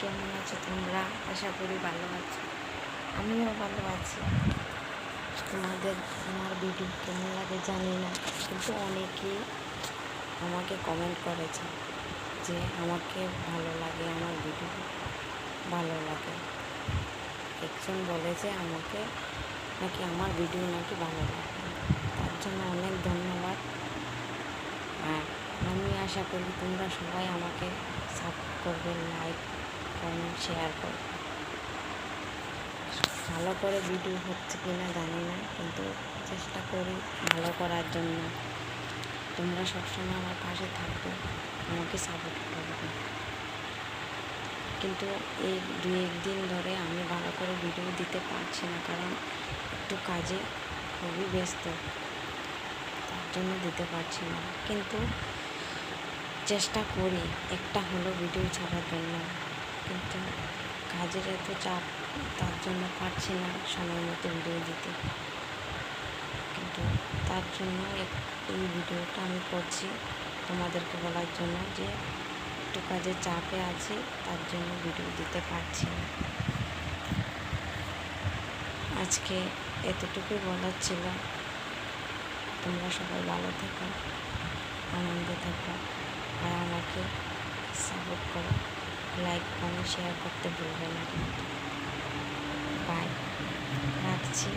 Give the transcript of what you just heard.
কেমন আছো তোমরা? আশা করি ভালো আছো। আমিও ভালো আছি। তোমাদের আমার ভিডিও কেমন লাগে জানি না, কিন্তু অনেকেই আমাকে কমেন্ট করেছে যে আমাকে ভালো লাগে, আমার ভিডিও ভালো লাগে। একজন বলেছে আমাকে নাকি আমার ভিডিও নাকি ভালো লাগে, তার জন্য অনেক ধন্যবাদ। আর আমি আশা করি তোমরা সবাই আমাকে সাপোর্ট করবে, লাইক কমেন্ট শেয়ার করবে। ভালো করে ভিডিও হচ্ছে কি না জানি না, কিন্তু চেষ্টা করি ভালো করার জন্য। তোমরা সবসময় আমার পাশে থাকবে, আমাকে সাপোর্ট করবে। কিন্তু এই 2-1 দিন ধরে আমি ভালো করে ভিডিও দিতে পারছি না, কারণ একটু কাজে খুবই ব্যস্ত, তার জন্য দিতে পারছি না। কিন্তু চেষ্টা করি একটা হলো ভিডিও ছাড়ার জন্য, কিন্তু কাজের এত চাপ, তার জন্য পারছি না সময় মতো ভিডিও দিতে। কিন্তু তার জন্য এই ভিডিওটা আমি করছি তোমাদেরকে বলার জন্য যে একটু কাজের চাপে আছি, তার জন্য ভিডিও দিতে পারছি না। আজকে এতটুকুই বলার ছিল। তোমরা সবাই ভালো থেকো, আনন্দে থেকো, আর আমাকে সাপোর্ট করো। লাইক কমেন্ট শেয়ার করতে ভুলবে না কিন্তু। বাই, রাখছি।